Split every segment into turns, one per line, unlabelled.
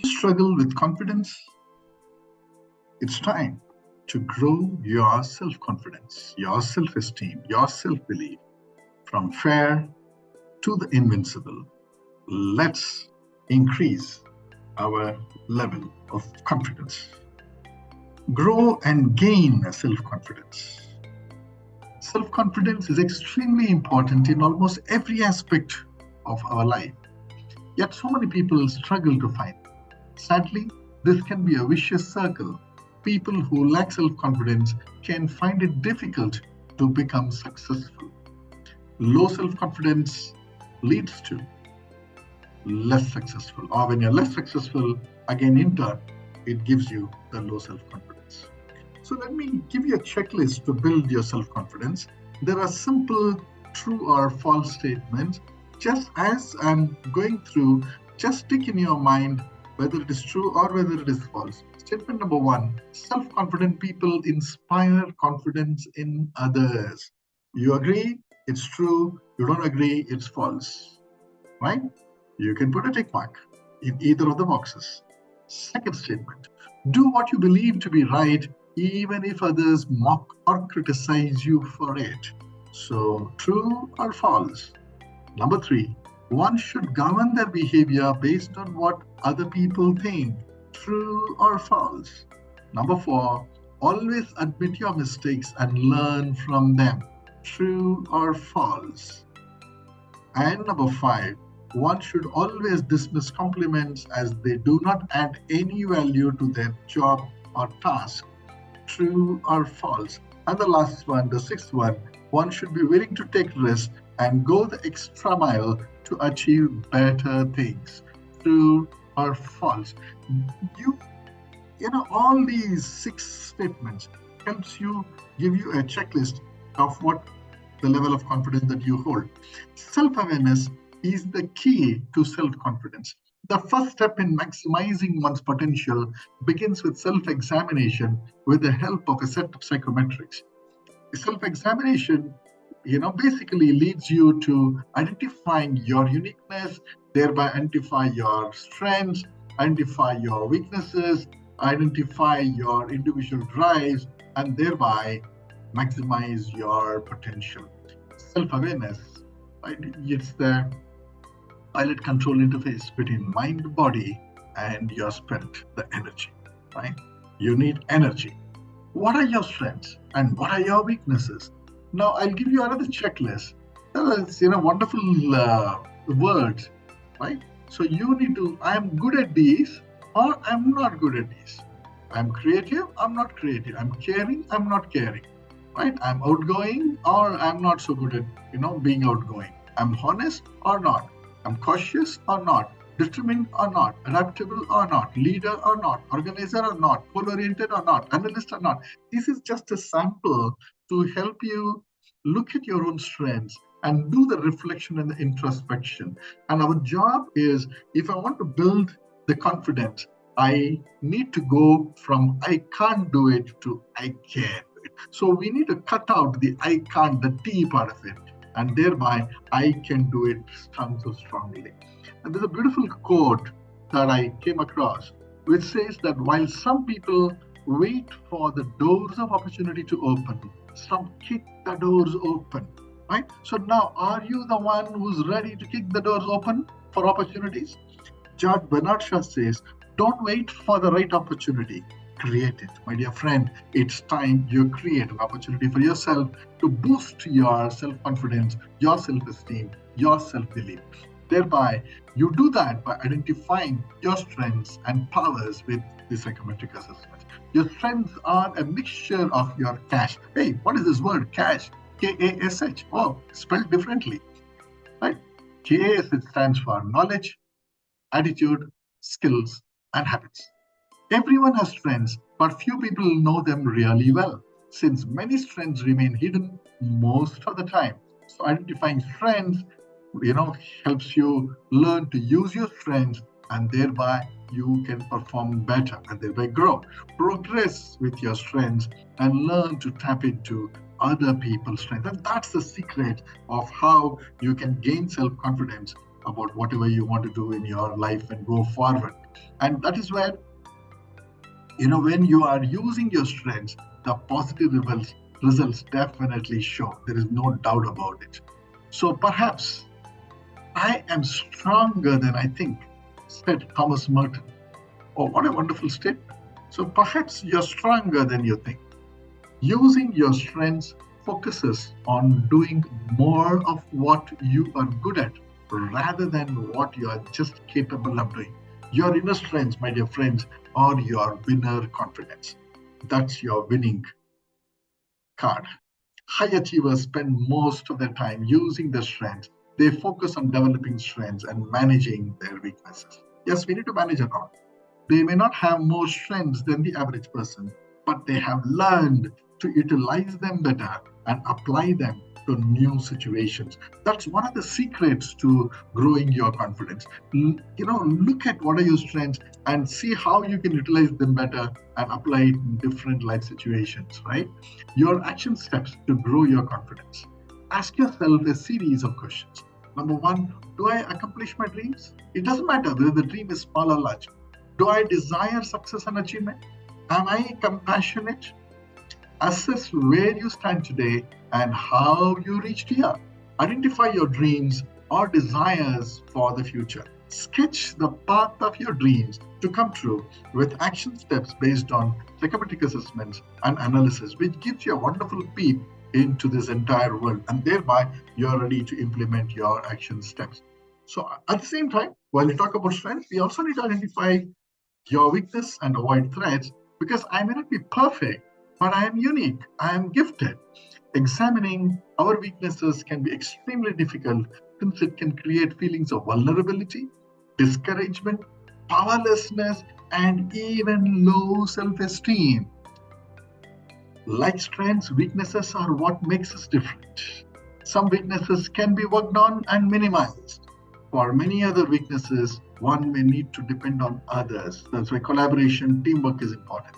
you struggle with confidence? It's time to grow your self-confidence, your self-esteem, your self-belief from fair to the invincible. Let's increase our level of confidence. Grow and gain self-confidence. Self-confidence is extremely important in almost every aspect of our life. Yet so many people struggle to find it. Sadly, this can be a vicious circle. People who lack self-confidence can find it difficult to become successful. Low self-confidence leads to less successful, or when you're less successful, again in turn, it gives you the low self-confidence. So let me give you a checklist to build your self-confidence. There are simple true or false statements. Just as I'm going through, just stick in your mind whether it is true or whether it is false. Statement number 1, self-confident people inspire confidence in others. You agree? It's true. You don't agree? It's false. Right? You can put a tick mark in either of the boxes. Second statement, do what you believe to be right, even if others mock or criticize you for it. So, true or false? Number 3, one should govern their behavior based on what other people think. True or false? Number 4, always admit your mistakes and learn from them. True or false? And number 5, one should always dismiss compliments as they do not add any value to their job or task. True or false? And the last one, the sixth one should be willing to take risks and go the extra mile to achieve better things. True or false? All these 6 statements helps you, give you a checklist of what the level of confidence that you hold. Self-awareness is the key to self-confidence. The first step in maximizing one's potential begins with self-examination with the help of a set of psychometrics. Self-examination, basically leads you to identifying your uniqueness, thereby identify your strengths, identify your weaknesses, identify your individual drives, and thereby maximize your potential. Self-awareness, right? It's the pilot control interface between mind, body, and your spirit, the energy, right? You need energy. What are your strengths and what are your weaknesses? Now, I'll give you another checklist. It's, wonderful words, right? So you need to, I'm good at these or I'm not good at these. I'm creative, I'm not creative. I'm caring, I'm not caring, right? I'm outgoing or I'm not so good at, being outgoing. I'm honest or not. I'm cautious or not, determined or not, adaptable or not, leader or not, organizer or not, goal-oriented or not, analyst or not. This is just a sample to help you look at your own strengths and do the reflection and the introspection. And our job is, if I want to build the confidence, I need to go from I can't do it to I can do it. So we need to cut out the I can't, the T part of it. And thereby, I can do it sounds so strongly. And there's a beautiful quote that I came across, which says that while some people wait for the doors of opportunity to open, some kick the doors open, right? So now, are you the one who's ready to kick the doors open for opportunities? George Bernard Shaw says, don't wait for the right opportunity. Create it. My dear friend, it's time you create an opportunity for yourself to boost your self-confidence, your self-esteem, your self-belief. Thereby, you do that by identifying your strengths and powers with the psychometric assessment. Your strengths are a mixture of your cash. Hey, what is this word, cash? K-A-S-H. Oh, spelled differently, right? K-A-S-H stands for knowledge, attitude, skills, and habits. Everyone has strengths, but few people know them really well, since many strengths remain hidden most of the time. So identifying strengths, helps you learn to use your strengths, and thereby you can perform better and thereby grow. Progress with your strengths and learn to tap into other people's strengths. And that's the secret of how you can gain self-confidence about whatever you want to do in your life and go forward. And that is where, when you are using your strengths, the positive results definitely show. There is no doubt about it. So perhaps I am stronger than I think, said Thomas Merton. Oh, what a wonderful statement. So perhaps you're stronger than you think. Using your strengths focuses on doing more of what you are good at rather than what you are just capable of doing. Your inner strengths, my dear friends, are your winner confidence. That's your winning card. High achievers spend most of their time using their strengths. They focus on developing strengths and managing their weaknesses. Yes, we need to manage it all. They may not have more strengths than the average person, but they have learned to utilize them better and apply them to new situations. That's one of the secrets to growing your confidence. Look at what are your strengths and see how you can utilize them better and apply it in different life situations, right? Your action steps to grow your confidence. Ask yourself a series of questions. Number one, do I accomplish my dreams? It doesn't matter whether the dream is small or large. Do I desire success and achievement? Am I compassionate? Assess where you stand today and how you reached here. Identify your dreams or desires for the future. Sketch the path of your dreams to come true with action steps based on psychometric assessments and analysis, which gives you a wonderful peep into this entire world, and thereby you're ready to implement your action steps. So at the same time, while we talk about strength, we also need to identify your weakness and avoid threats, because I may not be perfect, but I am unique, I am gifted. Examining our weaknesses can be extremely difficult since it can create feelings of vulnerability, discouragement, powerlessness, and even low self-esteem. Like strengths, weaknesses are what makes us different. Some weaknesses can be worked on and minimized. For many other weaknesses, one may need to depend on others. That's why collaboration, teamwork is important.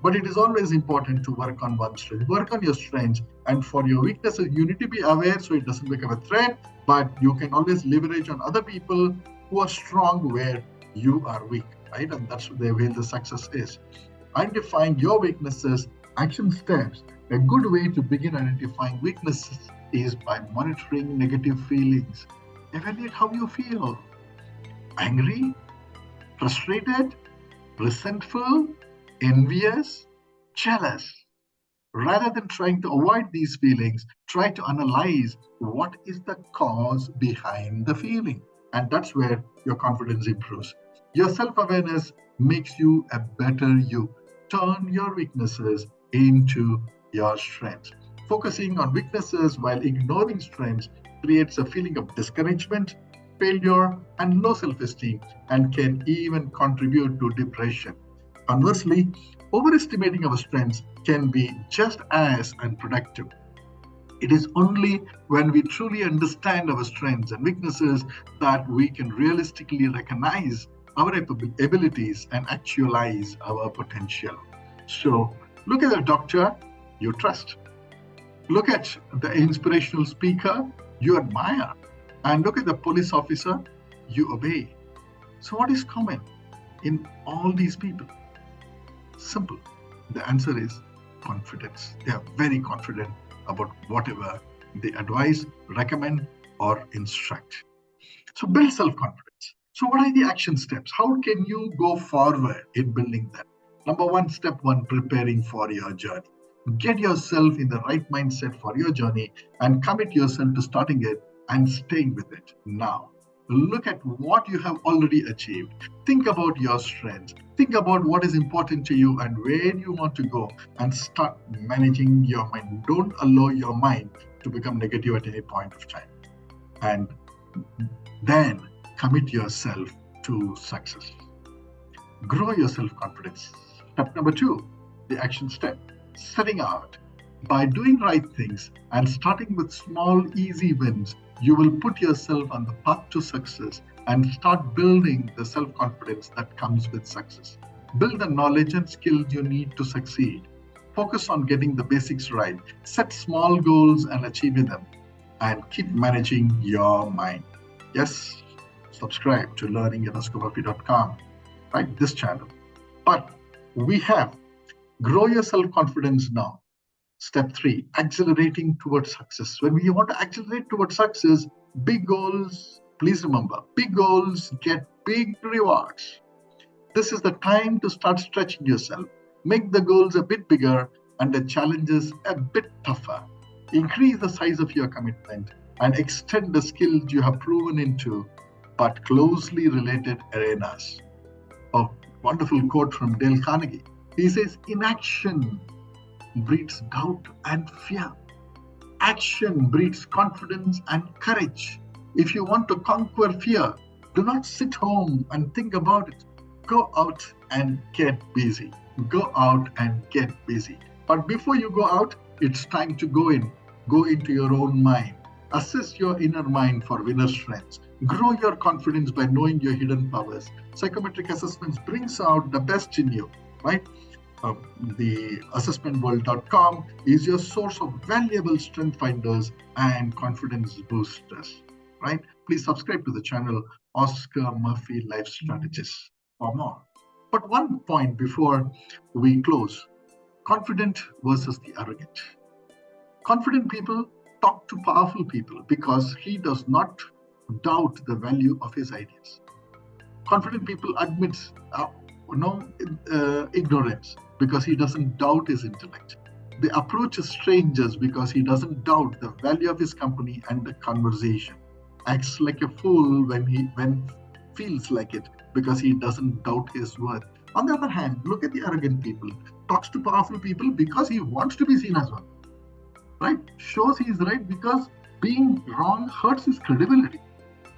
But it is always important to work on one's strength. Work on your strengths, and for your weaknesses, you need to be aware so it doesn't become a threat, but you can always leverage on other people who are strong where you are weak, right? And that's where the success is. Identifying your weaknesses, action steps. A good way to begin identifying weaknesses is by monitoring negative feelings. Evaluate how you feel. Angry, frustrated, resentful, envious, jealous. Rather than trying to avoid these feelings, try to analyze what is the cause behind the feeling. And that's where your confidence improves. Your self-awareness makes you a better you. Turn your weaknesses into your strengths. Focusing on weaknesses while ignoring strengths creates a feeling of discouragement, failure, and low self-esteem, and can even contribute to depression. Conversely, overestimating our strengths can be just as unproductive. It is only when we truly understand our strengths and weaknesses that we can realistically recognize our abilities and actualize our potential. So, look at the doctor you trust. Look at the inspirational speaker you admire. And look at the police officer you obey. So, what is common in all these people? Simple. The answer is confidence. They are very confident about whatever they advise, recommend, or instruct. So build self-confidence. So what are the action steps? How can you go forward in building them? Number one, step one, preparing for your journey. Get yourself in the right mindset for your journey and commit yourself to starting it and staying with it now. Look at what you have already achieved. Think about your strengths. Think about what is important to you and where you want to go, and start managing your mind. Don't allow your mind to become negative at any point of time. And then commit yourself to success. Grow your self-confidence. Step number two, the action step, setting out. By doing right things and starting with small, easy wins, you will put yourself on the path to success and start building the self-confidence that comes with success. Build the knowledge and skills you need to succeed. Focus on getting the basics right. Set small goals and achieving them. And keep managing your mind. Yes. subscribe to learning@psychometric.com, right? This channel. But we have grow your self-confidence now. Step 3, accelerating towards success. When we want to accelerate towards success, big goals, please remember, big goals get big rewards. This is the time to start stretching yourself. Make the goals a bit bigger and the challenges a bit tougher. Increase the size of your commitment and extend the skills you have proven into but closely related arenas. A wonderful quote from Dale Carnegie. He says, inaction breeds doubt and fear. Action breeds confidence and courage. If you want to conquer fear, do not sit home and think about it. Go out and get busy. Go out and get busy. But before you go out, it's time to go in. Go into your own mind. Assess your inner mind for winner strengths. Grow your confidence by knowing your hidden powers. Psychometric assessments brings out the best in you, right? The assessmentworld.com is your source of valuable strength finders and confidence boosters, right? Please subscribe to the channel Oscar Murphy Life Strategist for more. But one point before we close, confident versus the arrogant. Confident people talk to powerful people because he does not doubt the value of his ideas. Confident people admits ignorance because he doesn't doubt his intellect. They approach strangers because he doesn't doubt the value of his company and the conversation. Acts like a fool when feels like it because he doesn't doubt his worth. On the other hand, look at the arrogant people. Talks to powerful people because he wants to be seen as one. Right? Shows he is right because being wrong hurts his credibility.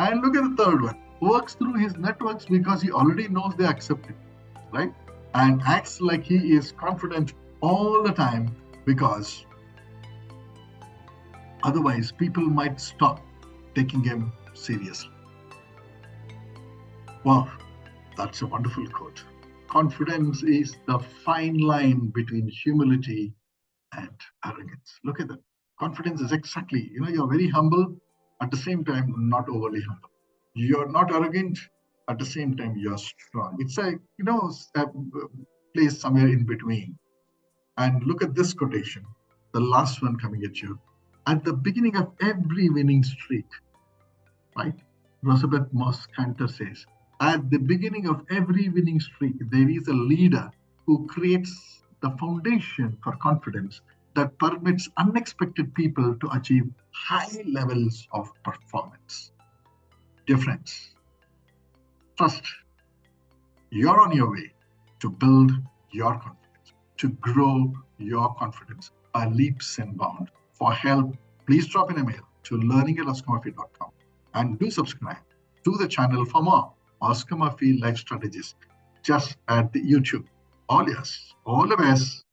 And look at the third one. Works through his networks because he already knows they accept him. Right? And acts like he is confident all the time because otherwise people might stop taking him seriously. Wow, that's a wonderful quote. Confidence is the fine line between humility and arrogance. Look at that. Confidence is exactly, you're very humble, at the same time, not overly humble. You're not arrogant, at the same time, you're strong. It's a place somewhere in between. And look at this quotation, the last one coming at you. At the beginning of every winning streak, right? Rosabeth Moss Cantor says, at the beginning of every winning streak, there is a leader who creates the foundation for confidence that permits unexpected people to achieve high levels of performance. Dear friends, trust you're on your way to build your confidence, to grow your confidence by leaps and bounds. For help, please drop in a mail to learning@oscarmurphy.com and do subscribe to the channel for more Oscar Murphy Life Strategies just at the YouTube. All yours, all the best.